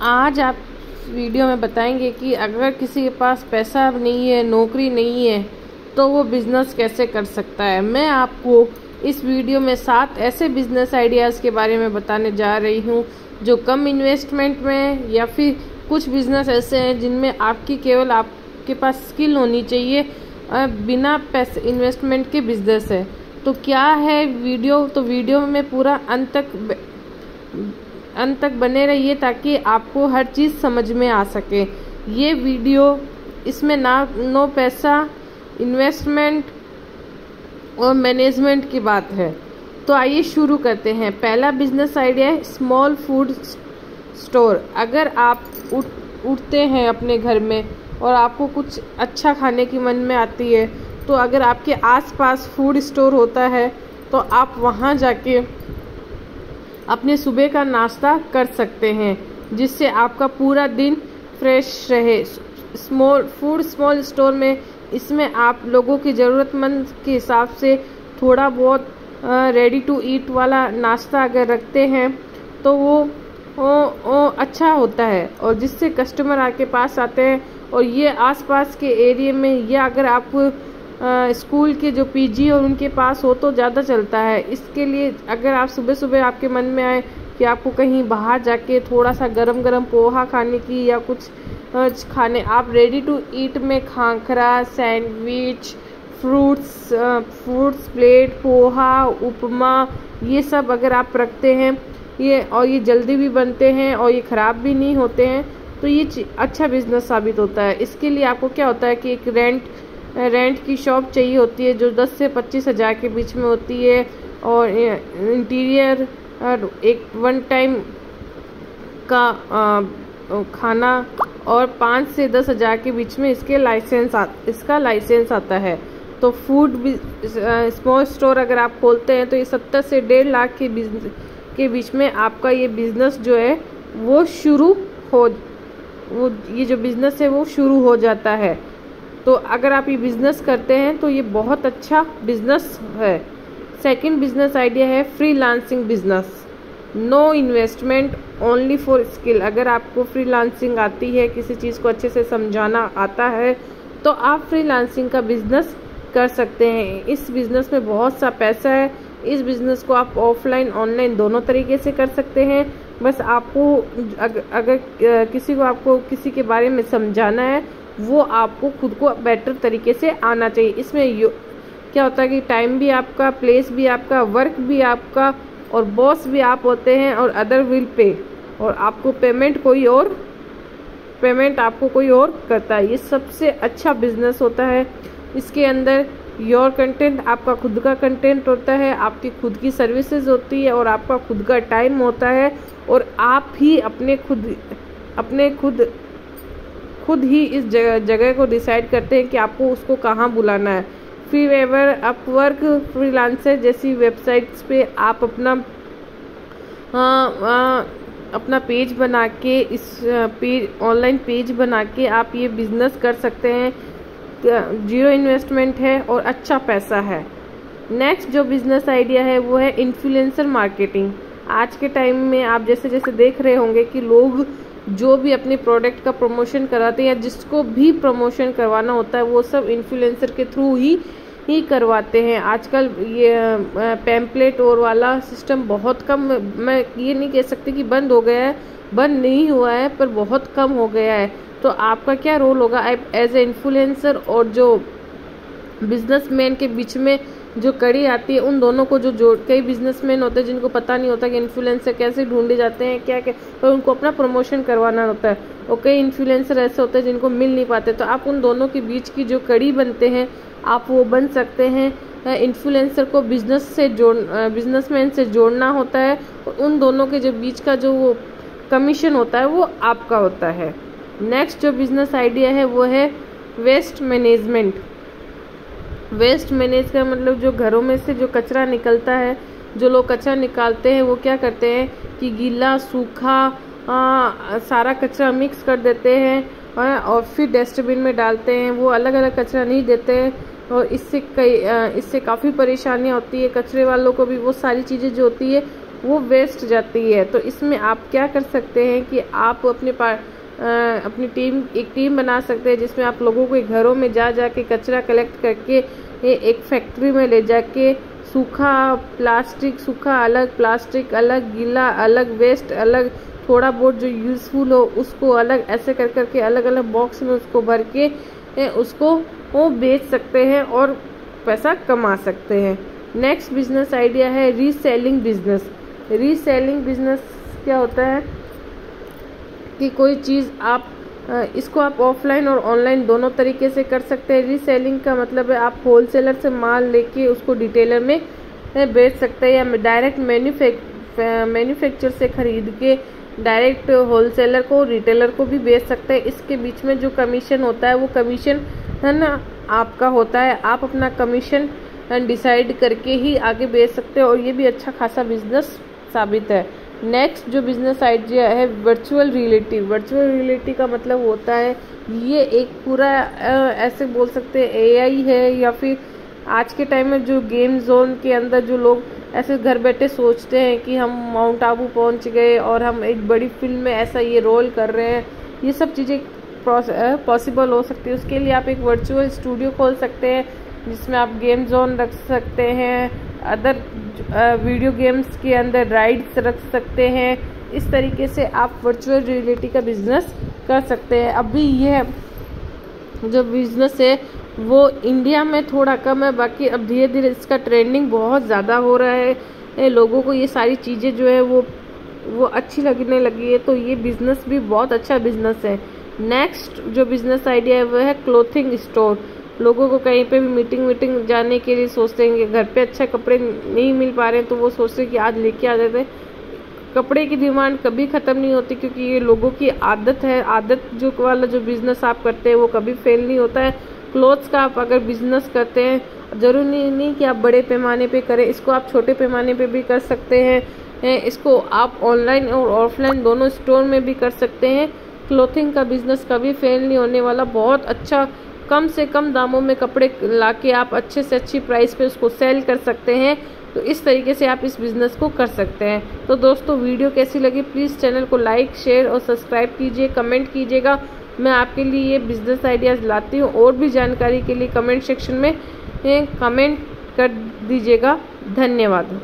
आज आप वीडियो में बताएंगे कि अगर किसी के पास पैसा नहीं है, नौकरी नहीं है, तो वो बिज़नेस कैसे कर सकता है। मैं आपको इस वीडियो में 7 ऐसे बिज़नेस आइडियाज़ के बारे में बताने जा रही हूँ जो कम इन्वेस्टमेंट में, या फिर कुछ बिज़नेस ऐसे हैं जिनमें आपकी केवल आपके पास स्किल होनी चाहिए, बिना पैसे इन्वेस्टमेंट के बिज़नेस है। तो क्या है वीडियो, तो वीडियो में पूरा अंत तक बने रहिए ताकि आपको हर चीज़ समझ में आ सके। ये वीडियो, इसमें नो पैसा इन्वेस्टमेंट और मैनेजमेंट की बात है। तो आइए शुरू करते हैं। पहला बिजनेस आइडिया है स्मॉल फूड स्टोर। अगर आप उठते हैं अपने घर में और आपको कुछ अच्छा खाने की मन में आती है, तो अगर आपके आसपास फूड स्टोर होता है तो आप वहाँ जाके अपने सुबह का नाश्ता कर सकते हैं, जिससे आपका पूरा दिन फ्रेश रहे। स्मॉल स्टोर में इसमें आप लोगों की ज़रूरतमंद के हिसाब से थोड़ा बहुत रेडी टू ईट वाला नाश्ता अगर रखते हैं तो वो अच्छा होता है, और जिससे कस्टमर आपके पास आते हैं। और ये आसपास के एरिया में, या अगर आप स्कूल के जो पीजी और उनके पास हो तो ज़्यादा चलता है। इसके लिए अगर आप सुबह सुबह आपके मन में आए कि आपको कहीं बाहर जाके थोड़ा सा गरम गरम पोहा खाने की या कुछ खाने, आप रेडी टू ईट में khakhra, sandwich, fruits plate, poha, upma, ये सब अगर आप रखते हैं, ये जल्दी भी बनते हैं और ये ख़राब भी नहीं होते हैं, तो ये अच्छा बिजनेस साबित होता है। इसके लिए आपको क्या होता है कि एक रेंट की शॉप चाहिए होती है जो 10 से 25 हज़ार के बीच में होती है, और इंटीरियर एक 1 टाइम का खाना, और 5 से 10 हज़ार के बीच में इसका लाइसेंस आता है। तो फूड स्मॉल स्टोर अगर आप खोलते हैं तो ये 70 से 1.5 लाख के बीच में आपका ये बिज़नेस जो है ये जो बिज़नेस है वो शुरू हो जाता है। तो अगर आप ये बिज़नेस करते हैं तो ये बहुत अच्छा बिज़नेस है। सेकंड बिज़नेस आइडिया है freelancing business. No investment, only for skill. अगर आपको फ्रीलांसिंग आती है, किसी चीज़ को अच्छे से समझाना आता है, तो आप फ्रीलांसिंग का बिज़नेस कर सकते हैं। इस बिज़नेस में बहुत सा पैसा है। इस बिज़नेस को आप ऑफलाइन ऑनलाइन दोनों तरीके से कर सकते हैं। बस आपको अगर आपको किसी के बारे में समझाना है, वो आपको खुद को बेटर तरीके से आना चाहिए। इसमें क्या होता है कि टाइम भी आपका, प्लेस भी आपका, वर्क भी आपका, और बॉस भी आप होते हैं, और अदर विल पे, और आपको पेमेंट आपको कोई और करता है। ये सबसे अच्छा बिजनेस होता है। इसके अंदर योर कंटेंट, आपका खुद का कंटेंट होता है, आपकी खुद की सर्विसेज होती है, और आपका खुद का टाइम होता है, और आप ही खुद ही इस जगह को डिसाइड करते हैं कि आपको उसको कहाँ बुलाना है। फीवर, अपवर्क, फ्रीलांसर जैसी वेबसाइट्स पे आप अपना पेज बना के, ऑनलाइन पेज बना के आप ये बिज़नेस कर सकते हैं। 0 इन्वेस्टमेंट है और अच्छा पैसा है। नेक्स्ट जो बिज़नेस आइडिया है वो है इन्फ्लुएंसर मार्केटिंग। आज के टाइम में आप जैसे देख रहे होंगे कि लोग जो भी अपने प्रोडक्ट का प्रमोशन कराते हैं, या जिसको भी प्रमोशन करवाना होता है, वो सब इन्फ्लुएंसर के थ्रू ही करवाते हैं। आजकल ये पैम्पलेट और वाला सिस्टम बहुत कम, मैं ये नहीं कह सकती कि बंद हो गया है, बंद नहीं हुआ है, पर बहुत कम हो गया है। तो आपका क्या रोल होगा एज ए इन्फ्लुएंसर, और जो बिजनेसमैन के बीच में जो कड़ी आती है, उन दोनों को जो कई बिजनेसमैन होते हैं जिनको पता नहीं होता कि इन्फ्लुएंसर कैसे ढूंढे जाते हैं, क्या पर उनको अपना प्रमोशन करवाना होता है, और कई इन्फ्लुएंसर ऐसे होते हैं जिनको मिल नहीं पाते। तो आप उन दोनों के बीच की जो कड़ी बनते हैं, आप वो बन सकते हैं। इन्फ्लुएंसर को बिजनेसमैन से जोड़ना होता है, और उन दोनों के जो बीच का जो वो कमीशन होता है वो आपका होता है। नेक्स्ट जो बिजनेस आइडिया है वो है वेस्ट मैनेजमेंट। वेस्ट मैनेज का मतलब जो घरों में से जो कचरा निकलता है, जो लोग कचरा निकालते हैं वो क्या करते हैं कि गीला सूखा सारा कचरा मिक्स कर देते हैं, और फिर डस्टबिन में डालते हैं। वो अलग अलग कचरा नहीं देते हैं, और इससे काफ़ी परेशानियाँ होती है। कचरे वालों को भी वो सारी चीज़ें जो होती है वो वेस्ट जाती है। तो इसमें आप क्या कर सकते हैं कि आप अपनी एक टीम बना सकते हैं, जिसमें आप लोगों के घरों में जा के कचरा कलेक्ट करके एक फैक्ट्री में ले जाके सूखा अलग, प्लास्टिक अलग, गीला अलग, वेस्ट अलग, थोड़ा बहुत जो यूज़फुल हो उसको अलग, ऐसे कर करके अलग अलग बॉक्स में उसको भर के उसको वो बेच सकते हैं और पैसा कमा सकते हैं। नेक्स्ट बिजनेस आइडिया है रीसेलिंग बिजनेस। रीसेलिंग बिजनेस क्या होता है कि कोई चीज़ इसको आप ऑफलाइन और ऑनलाइन दोनों तरीके से कर सकते हैं। रीसेलिंग का मतलब है आप होलसेलर से माल लेके उसको डिटेलर में बेच सकते हैं, या डायरेक्ट मैन्युफैक्चर से खरीद के डायरेक्ट होलसेलर को, रिटेलर को भी बेच सकते हैं। इसके बीच में जो कमीशन होता है वो कमीशन है ना आपका होता है, आप अपना कमीशन डिसाइड करके ही आगे बेच सकते हैं और ये भी अच्छा खासा बिजनेस साबित है। नेक्स्ट जो बिजनेस आइडिया है वर्चुअल रियलिटी। वर्चुअल रियलिटी का मतलब होता है ये एक पूरा ऐसे बोल सकते हैं एआई है, या फिर आज के टाइम में जो गेम जोन के अंदर जो लोग ऐसे घर बैठे सोचते हैं कि हम माउंट आबू पहुंच गए और हम एक बड़ी फिल्म में ऐसा ये रोल कर रहे हैं, ये सब चीज़ें पॉसिबल हो सकती है। उसके लिए आप एक वर्चुअल स्टूडियो खोल सकते हैं जिसमें आप गेम जोन रख सकते हैं, अदर वीडियो गेम्स के अंदर राइड्स रख सकते हैं। इस तरीके से आप वर्चुअल रियलिटी का बिजनेस कर सकते हैं। अभी यह जो बिजनेस है वो इंडिया में थोड़ा कम है, बाकी अब धीरे धीरे इसका ट्रेंडिंग बहुत ज़्यादा हो रहा है। लोगों को ये सारी चीज़ें जो है वो अच्छी लगने लगी है, तो ये बिज़नेस भी बहुत अच्छा बिजनेस है। नेक्स्ट जो बिज़नेस आइडिया है वो है क्लोथिंग स्टोर। लोगों को कहीं पे भी मीटिंग जाने के लिए सोचते हैं कि घर पे अच्छे कपड़े नहीं मिल पा रहे हैं, तो वो सोचते हैं कि आज लेके आ जाते हैं। कपड़े की डिमांड कभी ख़त्म नहीं होती, क्योंकि ये लोगों की आदत है। आदत जो वाला जो बिज़नेस आप करते हैं वो कभी फेल नहीं होता है। क्लोथ्स का आप अगर बिज़नेस करते हैं, ज़रूरी नहीं कि आप बड़े पैमाने पे करें, इसको आप छोटे पैमाने पे भी कर सकते हैं। इसको आप ऑनलाइन और ऑफलाइन दोनों स्टोर में भी कर सकते हैं। क्लोथिंग का बिज़नेस कभी फेल नहीं होने वाला। बहुत अच्छा कम से कम दामों में कपड़े लाके आप अच्छे से अच्छी प्राइस पे उसको सेल कर सकते हैं। तो इस तरीके से आप इस बिज़नेस को कर सकते हैं। तो दोस्तों वीडियो कैसी लगी प्लीज़ चैनल को लाइक, शेयर और सब्सक्राइब कीजिए, कमेंट कीजिएगा। मैं आपके लिए ये बिज़नेस आइडियाज़ लाती हूँ। और भी जानकारी के लिए कमेंट सेक्शन में कमेंट कर दीजिएगा। धन्यवाद।